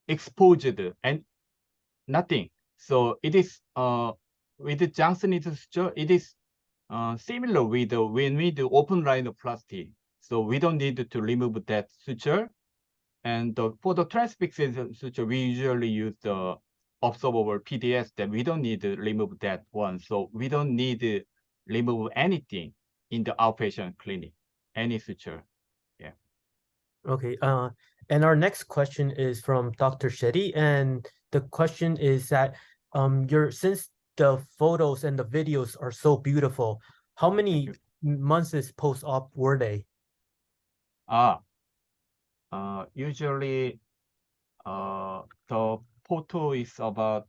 S2: exposed and nothing. So it is with the Chang's needle suture, it is similar with when we do open rhinoplasty. So we don't need to remove that suture. And for the transfixation suture, we usually use the observable PDS that we don't need to remove that one. So we don't need to remove anything in the outpatient clinic, any suture. Yeah.
S3: Okay. And our next question is from Dr. Shetty. And the question is that since the photos and the videos are so beautiful, how many months post-op were they?
S2: Usually the photo is about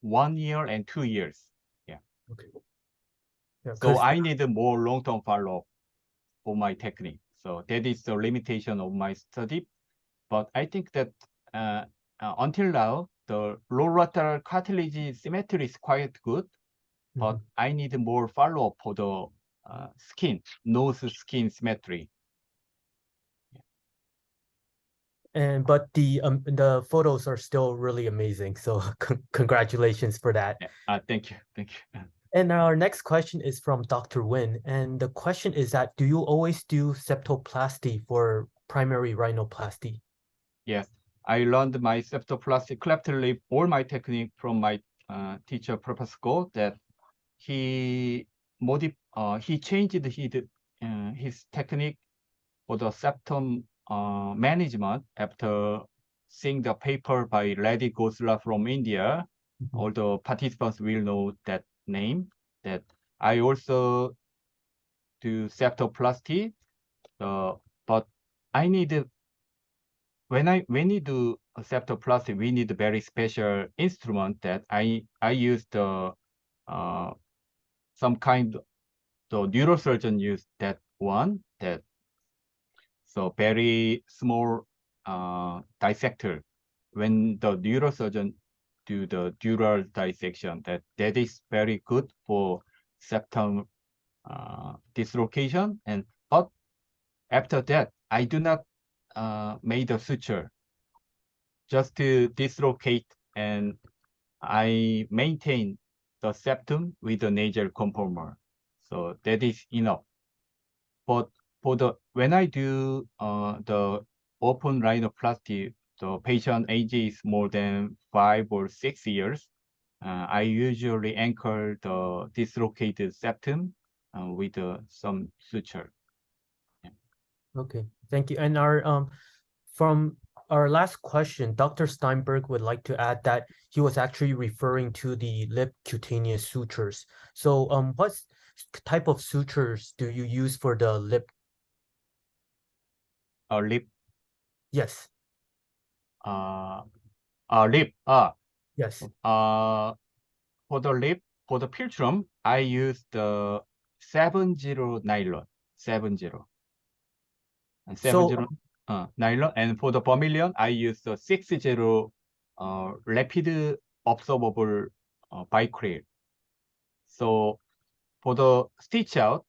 S2: 1 year and 2 years. Yeah.
S3: Okay. Yeah,
S2: so I need a more long-term follow-up for my technique. So that is the limitation of my study. But I think that until now, the lower lateral cartilage symmetry is quite good, but I need more follow-up for the nose skin symmetry.
S3: But the photos are still really amazing. So congratulations for that.
S2: Yeah. Thank you. Thank you.
S3: And our next question is from Dr. Win. And the question is that, do you always do septoplasty for primary rhinoplasty?
S2: Yes, I learned my septoplasty cleft lip, all my technique from my teacher, Professor Go, that he changed his technique for the septum management after seeing the paper by Lady Gosla from India. All the participants will know that name. That I also do septoplasty, but I need when we do septoplasty, we need a very special instrument that I use the some kind the neurosurgeon use that one so very small dissector. When the neurosurgeon do the dural dissection, that is very good for septum dislocation. But after that, I do not made a suture just to dislocate, and I maintain the septum with the nasal conformer. So that is enough. But when I do the open rhinoplasty, the patient age is more than 5 or 6 years. I usually anchor the dislocated septum with some suture. Yeah.
S3: Okay, thank you. And from our last question, Dr. Steinberg would like to add that he was actually referring to the lip cutaneous sutures. So what type of sutures do you use for the lip?
S2: Lip?
S3: Yes.
S2: Lip?
S3: Yes.
S2: For the lip, for the philtrum, I use the 70 nylon, 70. And 70 nylon. And for the vermilion, I use the 60 rapid observable bicryl. So for the stitch out,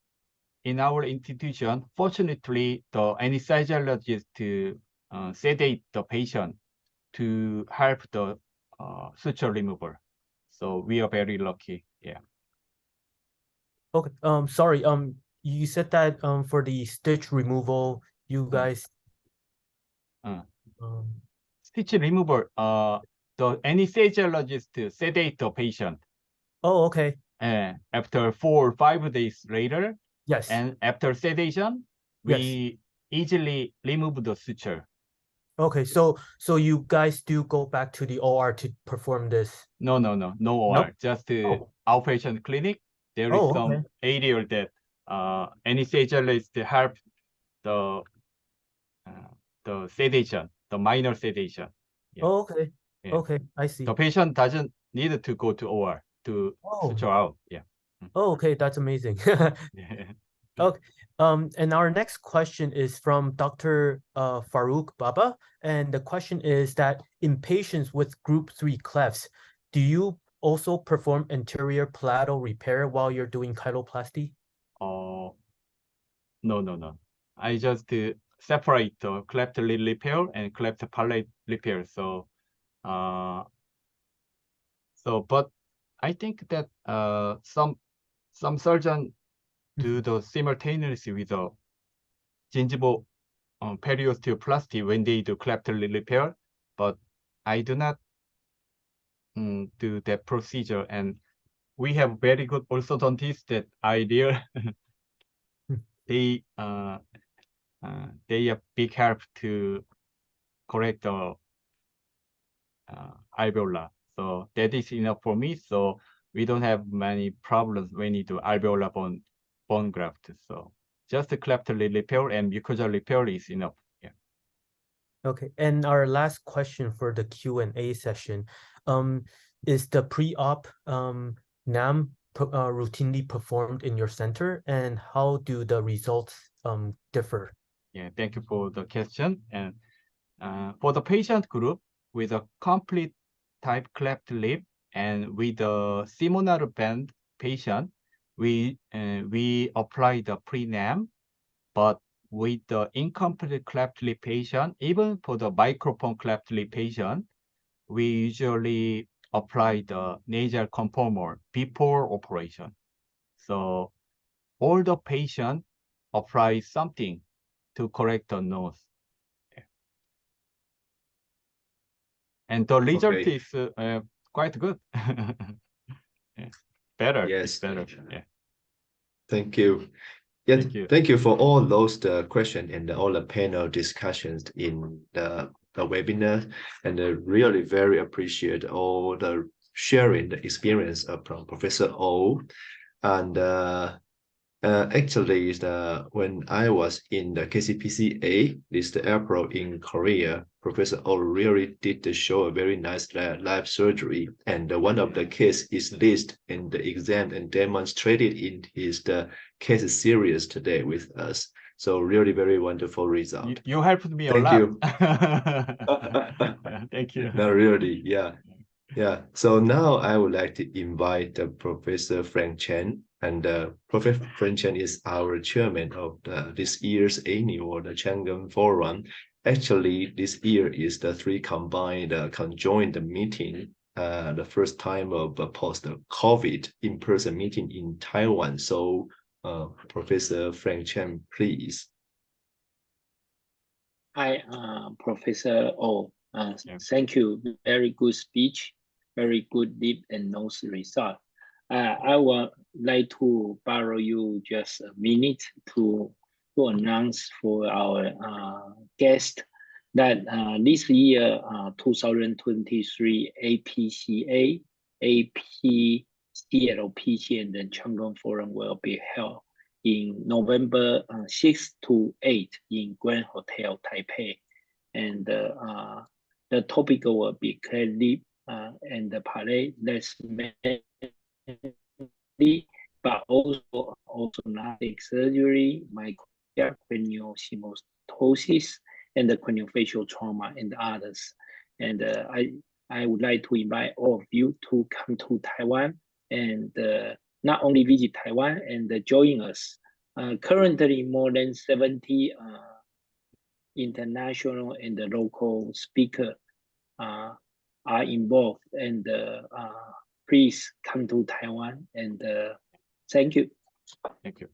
S2: in our institution, fortunately, the anesthesiologist sedate the patient to help the suture removal. So we are very lucky. Yeah.
S3: Okay. Sorry. You said that for the stitch removal, you guys.
S2: Stitch removal. The anesthesiologist sedate the patient.
S3: Oh, okay.
S2: After 4 or 5 days later.
S3: Yes.
S2: And after sedation, we easily remove the suture.
S3: Okay, so you guys do go back to the OR to perform this?
S2: No OR.
S3: Nope.
S2: Just
S3: Oh.
S2: outpatient clinic. There is some area that anesthesiologist help the sedation, the minor sedation.
S3: Yeah. Oh, okay. Yeah. Okay, I see.
S2: The patient doesn't need to go to OR to suture out. Yeah.
S3: Oh, okay, that's amazing. Okay. And our next question is from Dr. Farouk Baba, and the question is that in patients with group 3 clefts, do you also perform anterior palatal repair while you're doing cheiloplasty?
S2: No. I just separate the cleft lid repair and cleft palate repair. But I think that some surgeon do the simultaneously with the gingival periosteoplasty when they do cleft lid repair, but I do not do that procedure. And we have very good orthodontists that I deal. They are big help to correct the alveolar. So that is enough for me. So we don't have many problems when we do alveolar bone graft. So just the cleft lid repair and mucosal repair is enough. Yeah.
S3: Okay, and our last question for the Q&A session, is the pre-op NAM routinely performed in your center, and how do the results differ?
S2: Yeah, thank you for the question. And for the patient group with a complete type cleft lip and with a similar band patient, we apply the pre-NAM, but with the incomplete cleft lip patient, even for the microphone cleft lip patient, we usually apply the nasal conformer before operation. So all the patient apply something to correct the nose. Yeah. And the result is quite good. Yeah. Better.
S1: Yes.
S2: It's better. Yeah.
S1: Thank you. Yeah, thank you for all those questions and all the panel discussions in the webinar, and really very appreciate all the sharing the experience from Professor O. And actually, when I was in the KCPCA, this April in Korea, Professor O really did show a very nice lab surgery, and one of the case is listed in the exam and demonstrated in his case series today with us. So really very wonderful result.
S2: You helped me a lot.
S1: Thank you.
S2: Thank you.
S1: No, really, yeah. So now I would like to invite Professor Frank Chang, and Professor Frank Chang is our chairman of this year's annual the Chang Forum. Actually, this year is the 3 combined conjoined meeting, the first time of post-COVID in-person meeting in Taiwan. So Professor Frank Chang, please.
S8: Hi, Professor O. Thank you. Very good speech. Very good lip and nose result. I would like to borrow you just a minute to announce for our guest that this year, 2023 APCA, Cheiloplasty, and the Chang Forum will be held in November 6 to 8 in Grand Hotel Taipei, and the topic will be clear lip and the palate, less but also orthodontic surgery, craniosynostosis, and the craniofacial trauma and others. And I would like to invite all of you to come to Taiwan and not only visit Taiwan and join us. Currently, more than 70 international and local speakers are involved, and please come to Taiwan, and thank you.
S2: Thank you.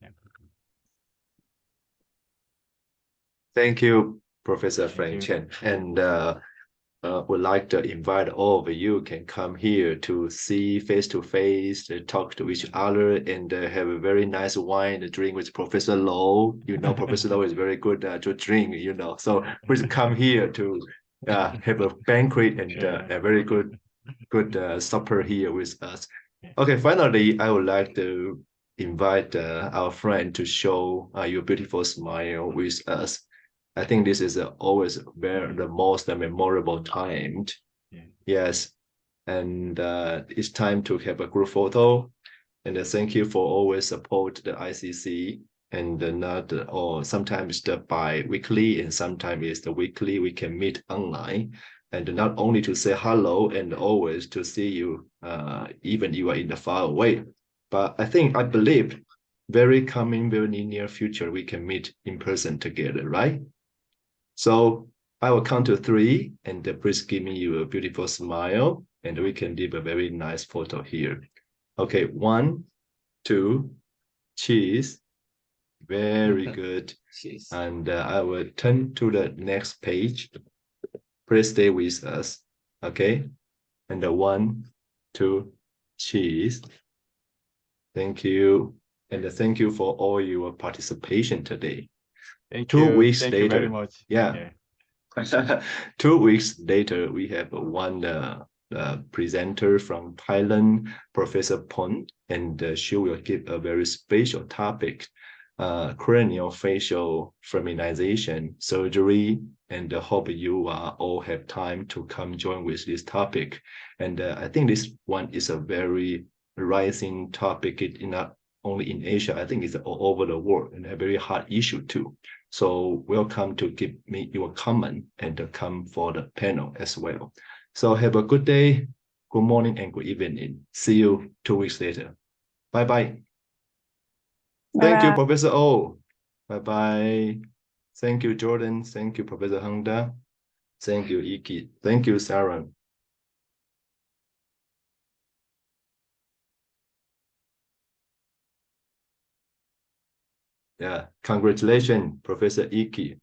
S2: Yeah.
S1: Thank you, Professor Frank Chang. And would like to invite all of you can come here to see face to face, talk to each other, and have a very nice wine to drink with Professor Low. You know, Professor Low is very good to drink. You know, so please come here to have a banquet and a very good supper here with us. Okay, finally, I would like to invite our friend to show your beautiful smile with us. I think this is always the most memorable time. Yes, and it's time to have a group photo. And thank you for always support the ICC. And not or sometimes the bi-weekly and sometimes it's the weekly we can meet online. And not only to say hello and always to see you, even you are in the far away. But I believe very near future we can meet in person together, right? So I will count to 3 and please give me your beautiful smile and we can leave a very nice photo here. Okay, 1, 2, cheese. Very good. And I will turn to the next page. Please stay with us. Okay. And 1, 2, cheese. Thank you. And thank you for all your participation today.
S2: Thank
S1: 2
S2: you.
S1: weeks
S2: Thank
S1: later.
S2: you very much.
S1: Yeah. 2 weeks later, we have one presenter from Thailand, Professor Pon, and she will give a very special topic, craniofacial feminization surgery, and hope you all have time to come join with this topic. And I think this one is a very rising topic, not only in Asia, I think it's all over the world and a very hard issue too. So welcome to give me your comment and come for the panel as well. So have a good day, good morning, and good evening. See you 2 weeks later. Bye-bye. Thank you, Professor O. Bye-bye. Thank you, Jordan. Thank you, Professor Hangda. Thank you, Iki. Thank you, Sarah. Yeah, congratulations, Professor Iki.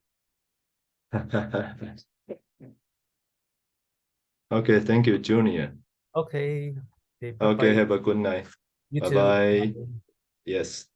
S1: Okay, thank you, Junior.
S3: Okay.
S1: Okay, have a good night.
S3: You too.
S1: Bye-bye.
S3: Bye.
S1: Yes.